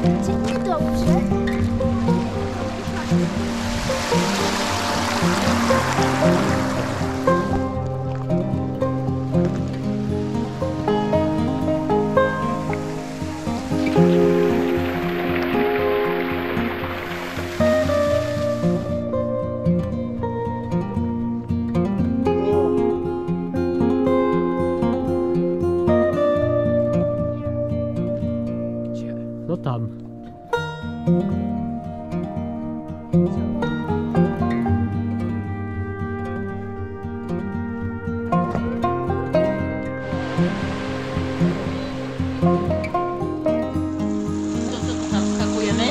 Czy niedobrze? No tam. To co tu tam skakujemy?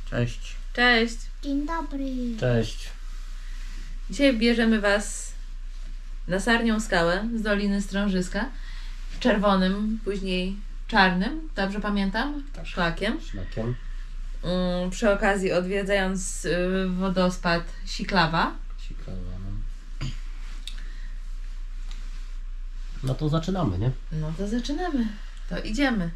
Cześć. Cześć! Dzień dobry. Cześć. Dzisiaj bierzemy Was na Sarnią Skałę z Doliny Strążyska, czerwonym, później czarnym, dobrze pamiętam? Tak. Szlakiem. Szlakiem. Przy okazji odwiedzając wodospad Siklawa. Ciekawe, no. No to zaczynamy, nie? No to zaczynamy. To idziemy.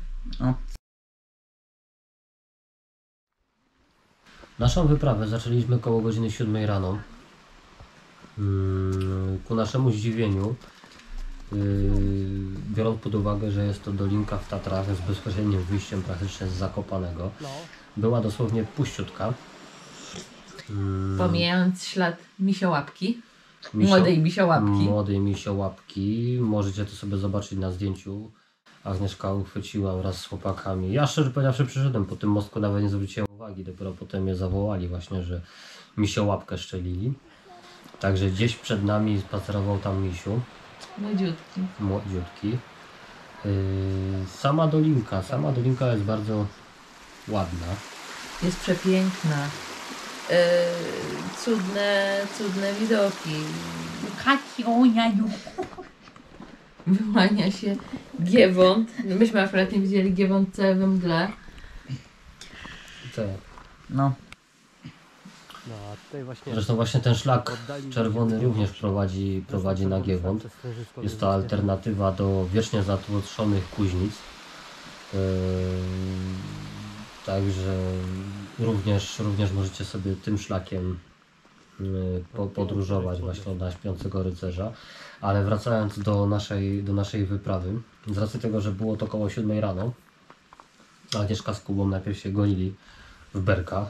Naszą wyprawę zaczęliśmy koło godziny 7 rano. Ku naszemu zdziwieniu, biorąc pod uwagę, że jest to dolinka w Tatrach z bezpośrednim wyjściem praktycznie z Zakopanego, była dosłownie puściutka. Pomijając ślad misiołapki. Młodej misiołapki. Młodej misiołapki. Możecie to sobie zobaczyć na zdjęciu. Agnieszka uchwyciła wraz z chłopakami. Ja szczerze powiedziawszy przyszedłem po tym mostku, nawet nie zwróciłem uwagi. Dopiero potem mnie zawołali właśnie, że misiołapkę szczelili. Także gdzieś przed nami spacerował tam misiu. Młodziutki. Młodziutki. Sama dolinka jest bardzo ładna. Jest przepiękna. Cudne widoki. Wyłania się giewont. Myśmy akurat nie widzieli giewontce we mgle. No. Zresztą właśnie ten szlak czerwony również prowadzi na Giewont. Jest to alternatywa do wiecznie zatłoczonych kuźnic. Także również możecie sobie tym szlakiem podróżować właśnie na Śpiącego Rycerza. Ale wracając do naszej wyprawy, z racji tego, że było to około 7 rano, Agnieszka z Kubą najpierw się gonili w berkach.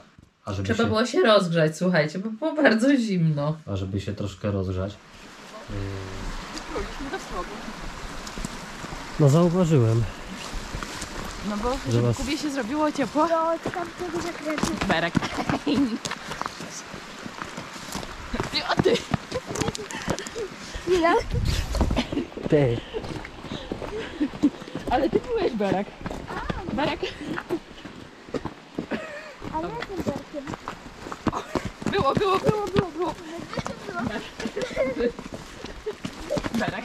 Trzeba było się rozgrzać, słuchajcie, bo było bardzo zimno. A żeby się troszkę rozgrzać. No zauważyłem. No bo Że żeby was- Kubie się zrobiło ciepło. Do tamtego zakrętu. Berek. A ty! Ile? Ty. Ale ty byłeś Berek. Berek. A jakim berkiem? Było. Berek.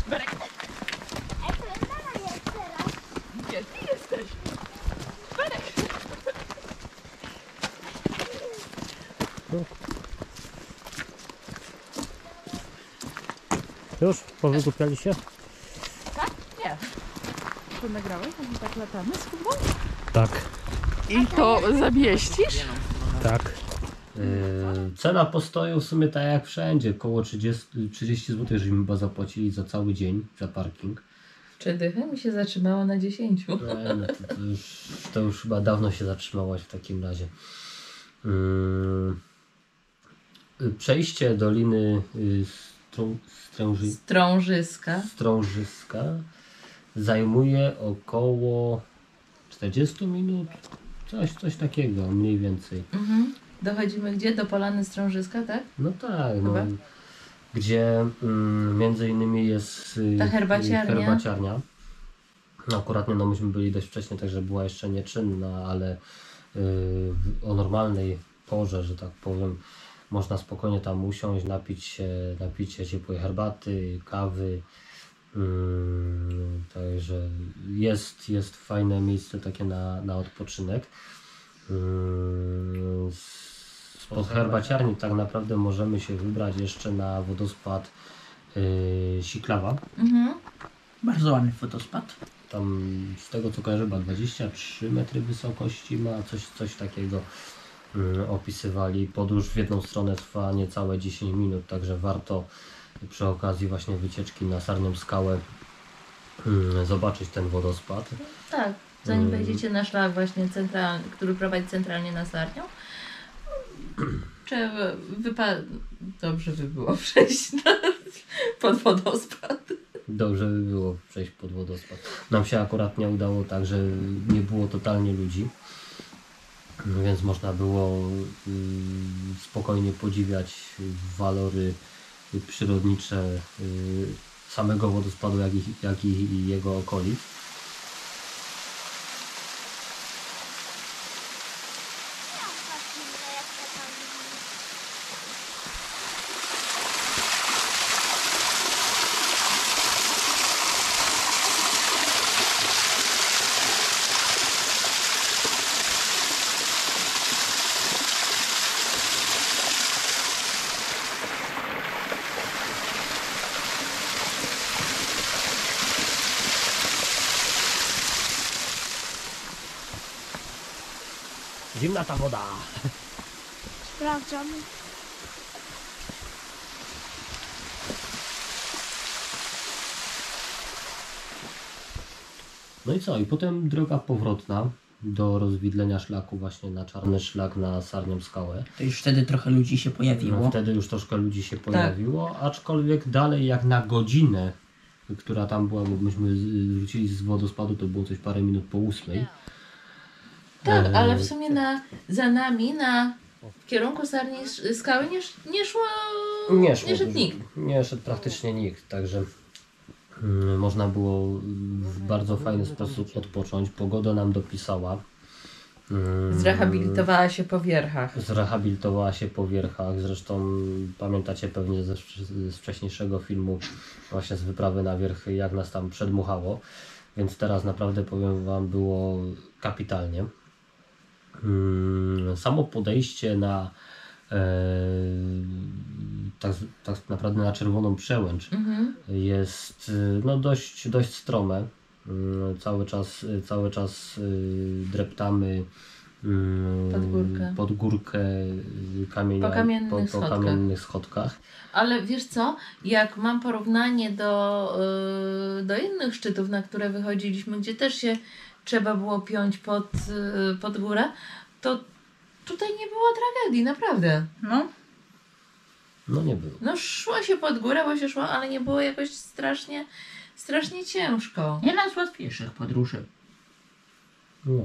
Berek. Ej, to mama jest teraz. Gdzie ty jesteś? Berek. Już? Powygłupiali się? Nie. To nagrałeś? Jak my tak latamy z Kubą? Tak. I to zamieścisz? Tak. Cena postoju w sumie tak jak wszędzie, około 30 zł, żeśmy chyba zapłacili za cały dzień, za parking. Czy dycha mi się zatrzymała na 10? No to już chyba dawno się zatrzymałaś w takim razie. Przejście Doliny Strążyska zajmuje około 40 minut, coś takiego mniej więcej. Dochodzimy gdzie? Do Polany Strążyska, tak? No tak, no, Chyba. gdzie między innymi jest Ta herbaciarnia. No, akurat no, myśmy byli dość wcześnie, także była jeszcze nieczynna, ale o normalnej porze, że tak powiem, można spokojnie tam usiąść, napić się ciepłej herbaty, kawy, Także jest fajne miejsce takie na odpoczynek. Spod herbaciarni tak naprawdę możemy się wybrać jeszcze na wodospad Siklawa. Mhm. Bardzo ładny wodospad. Tam z tego co kojarzę, chyba 23 metry wysokości ma, coś takiego opisywali. Podróż w jedną stronę trwa niecałe 10 minut, także warto przy okazji właśnie wycieczki na Sarnią Skałę zobaczyć ten wodospad. Tak, zanim wejdziecie na szlak właśnie centralny, który prowadzi centralnie na Sarnią, dobrze by było przejść pod wodospad. Dobrze by było przejść pod wodospad. Nam się akurat nie udało tak, że nie było totalnie ludzi, więc można było spokojnie podziwiać walory przyrodnicze samego wodospadu, jak i jego okolic. Zimna ta woda. Sprawdzam. No i co? I potem droga powrotna do rozwidlenia szlaku właśnie na czarny szlak na Sarnią Skałę. To już wtedy trochę ludzi się pojawiło. No, wtedy już troszkę ludzi się pojawiło, aczkolwiek dalej jak na godzinę, która tam była, bo myśmy wrócili z wodospadu, to było coś parę minut po 8. Tak, ale w sumie za nami, w kierunku Sarni Skały nie szedł nikt. Nie szedł praktycznie nikt, także można było w bardzo fajny sposób odpocząć. Pogoda nam dopisała. Zrehabilitowała się po wierchach. Zresztą pamiętacie pewnie z wcześniejszego filmu właśnie z wyprawy na wierchy, jak nas tam przedmuchało. Więc teraz naprawdę powiem Wam, było kapitalnie. Samo podejście na tak naprawdę na Czerwoną Przełęcz jest no dość strome. Cały czas dreptamy pod górkę po kamiennych schodkach. Ale wiesz co, jak mam porównanie do innych szczytów, na które wychodziliśmy, gdzie też się trzeba było piąć pod górę, to tutaj nie było tragedii, naprawdę. No nie było. No szło się pod górę, bo się szło, ale nie było jakoś strasznie ciężko. Jedna z łatwiejszych podróży. No,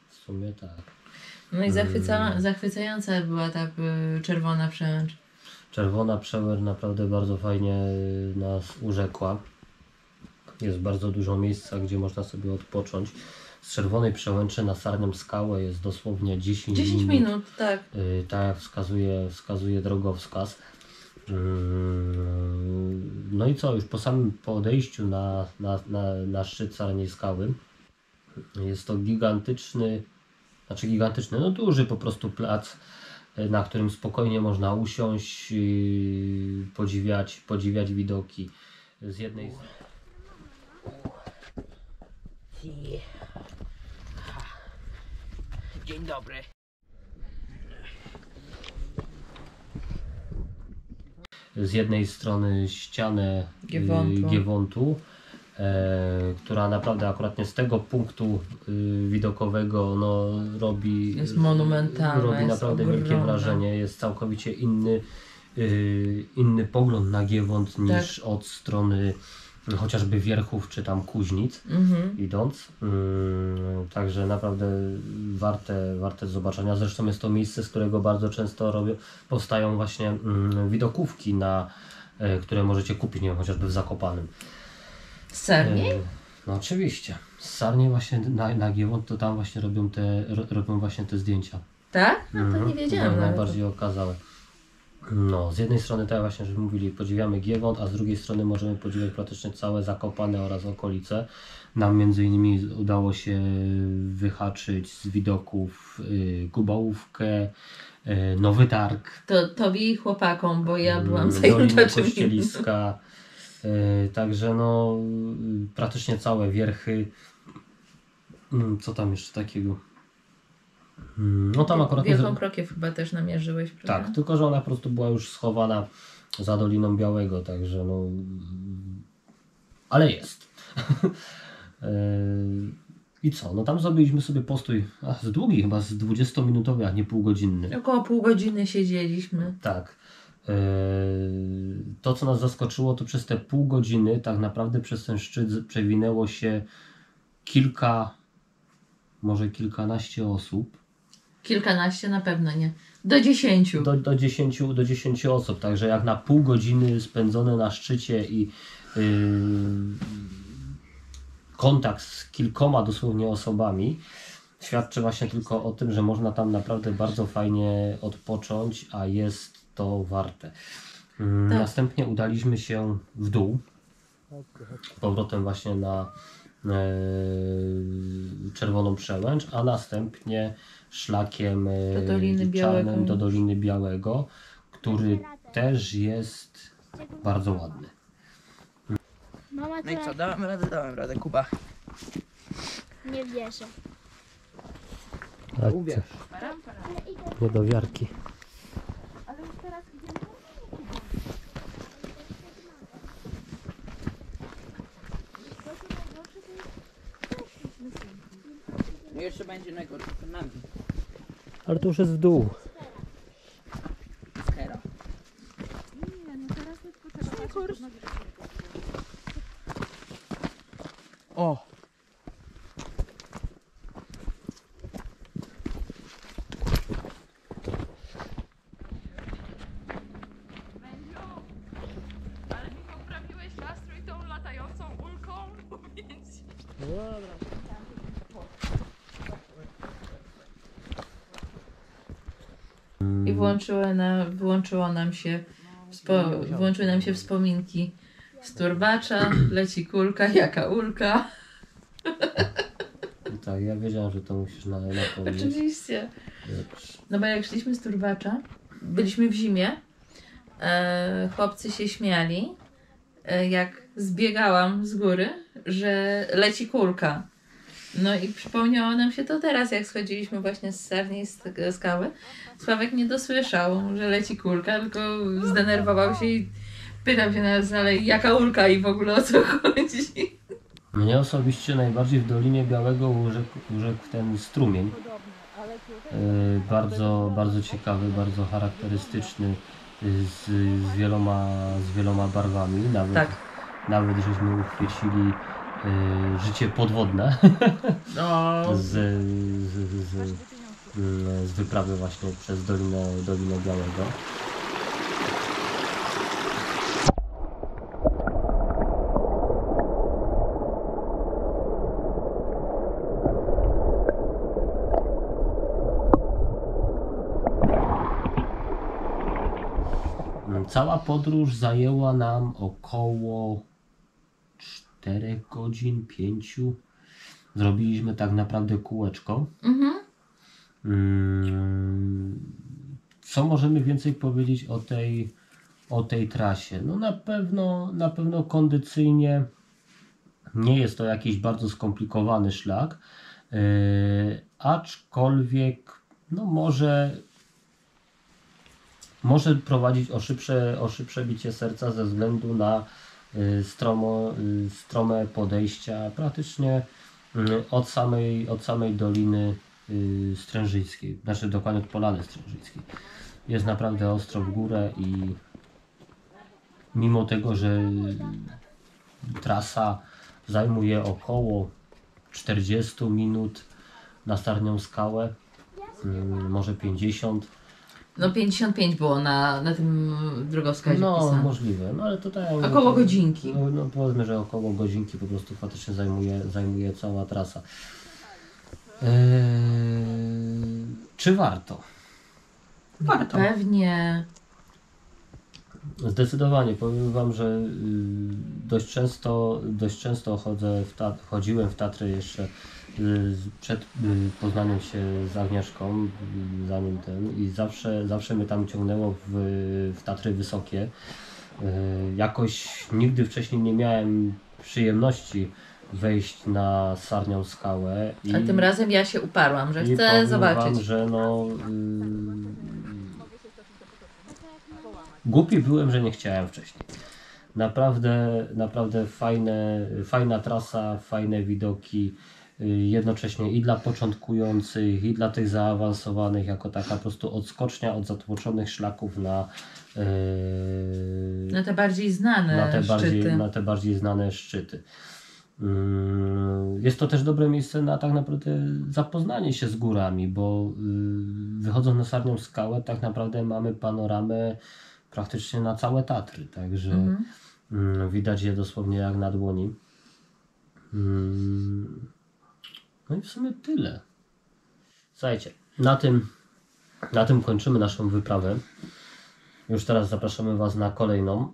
w sumie tak. No i zachwycająca była ta Czerwona Przełęcz. Czerwona Przełęcz naprawdę bardzo fajnie nas urzekła. Jest bardzo dużo miejsca, gdzie można sobie odpocząć. Z Czerwonej Przełęczy na Sarnią Skałę jest dosłownie 10 minut, tak. Tak jak wskazuje drogowskaz. No i co, już po samym podejściu na szczyt Sarniej Skały jest to gigantyczny, no duży po prostu plac, na którym spokojnie można usiąść, podziwiać widoki z jednej Dzień dobry. z jednej strony ścianę Giewontu, która naprawdę akurat z tego punktu widokowego robi, jest monumentalna, robi naprawdę jest wielkie wrażenie. Jest całkowicie inny pogląd na Giewont niż od strony chociażby Wierchów czy tam Kuźnic idąc. Także naprawdę warte zobaczenia. Zresztą jest to miejsce, z którego bardzo często powstają właśnie widokówki, które możecie kupić, nie wiem, chociażby w Zakopanem. Z Sarni? No oczywiście. Z Sarni właśnie na Giewont to tam właśnie robią właśnie te zdjęcia. Tak? No to nie wiedziałam. Najbardziej okazałe. No, z jednej strony tak właśnie, że mówili, podziwiamy Giewont, a z drugiej strony możemy podziwiać praktycznie całe Zakopane oraz okolice. Nam między innymi udało się wyhaczyć z widoków Kubałówkę, Nowy Targ, To tobie i chłopakom, bo ja byłam zajęta Dolinę czym innym. Kościeliska, także no praktycznie całe Wierchy. Co tam jeszcze takiego? No tam akurat nie Wielką Krokiew chyba też namierzyłeś, prawda? Tak, tylko że ona po prostu była już schowana za Doliną Białego, także no... Ale jest. I co? No tam zrobiliśmy sobie postój, z długi chyba, z 20-minutowy, a nie półgodzinny. Około pół godziny siedzieliśmy. Tak. To, co nas zaskoczyło, to przez te pół godziny tak naprawdę przez ten szczyt przewinęło się może kilkanaście osób. Kilkanaście na pewno nie. Do 10. Do 10 osób, także jak na pół godziny spędzone na szczycie i kontakt z kilkoma dosłownie osobami świadczy właśnie tylko o tym, że można tam naprawdę bardzo fajnie odpocząć, a jest to warte. Tak. Następnie udaliśmy się w dół, powrotem właśnie na Czerwoną Przełęcz, a następnie szlakiem Do Doliny Białego. czarnym do Doliny Białego, który też jest bardzo ładny. Mama No i co, teraz dałem radę, Kuba. nie wierzę. Uwierz. Nie do wiarki. No jeszcze będzie najgorsze przed nami. Ale to już jest w dół. Skera. O! Ale mi poprawiłeś nastrój tą latającą ulką, więc... I włączyły nam się wspominki z turbacza, leci kulka, jaka ulka. Tak, ja wiedziałem, że to musisz napomnieć. Oczywiście. No bo jak szliśmy z turbacza, byliśmy w zimie, chłopcy się śmiali, jak zbiegałam z góry, że leci kulka. No i przypomniało nam się to teraz, jak schodziliśmy właśnie z Sarniej skały. Sławek nie dosłyszał, że leci kulka, tylko zdenerwował się i pytał się nas, ale jaka ulka i w ogóle o co chodzi. Mnie osobiście najbardziej w Dolinie Białego urzekł ten strumień. Bardzo, bardzo ciekawy, bardzo charakterystyczny, z wieloma barwami. Tak. Nawet żeśmy uchwycili życie podwodne No, z wyprawy właśnie przez Dolinę Białego. Cała podróż zajęła nam około 4 godzin, 5. Zrobiliśmy tak naprawdę kółeczko. Co możemy więcej powiedzieć o tej trasie? No na pewno kondycyjnie nie jest to jakiś bardzo skomplikowany szlak, aczkolwiek no może prowadzić o szybsze bicie serca ze względu na strome podejścia praktycznie od samej Doliny Strężyckiej, znaczy dokładnie od Polany Strężyckiej. Jest naprawdę ostro w górę i mimo tego, że trasa zajmuje około 40 minut na Starnią Skałę, może 50. no 55 było na tym drogowskazie No pisane. możliwe, no ale to tak. Około godzinki. No powiedzmy, że około godzinki po prostu faktycznie zajmuje cała trasa. Czy warto? Warto. Pewnie. Zdecydowanie. Powiem Wam, że dość często chodziłem w Tatry jeszcze przed poznaniem się z Agnieszką, zanim ten, i zawsze mnie tam ciągnęło w Tatry Wysokie. Jakoś nigdy wcześniej nie miałem przyjemności wejść na Sarnią Skałę. A tym razem ja się uparłam, że chcę powiem zobaczyć. Wam, że głupi byłem, że nie chciałem wcześniej. Naprawdę fajna trasa, fajne widoki, jednocześnie i dla początkujących, i dla tych zaawansowanych, jako taka po prostu odskocznia od zatłoczonych szlaków na te bardziej znane szczyty. Na te bardziej znane szczyty. Jest to też dobre miejsce na tak naprawdę zapoznanie się z górami, bo wychodząc na Sarnią Skałę tak naprawdę mamy panoramę praktycznie na całe Tatry, także widać je dosłownie jak na dłoni. No i w sumie tyle. Słuchajcie, na tym kończymy naszą wyprawę. Już teraz zapraszamy Was na kolejną.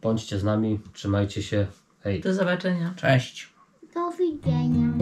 Bądźcie z nami, trzymajcie się. Hej. Do zobaczenia. Cześć. Do widzenia.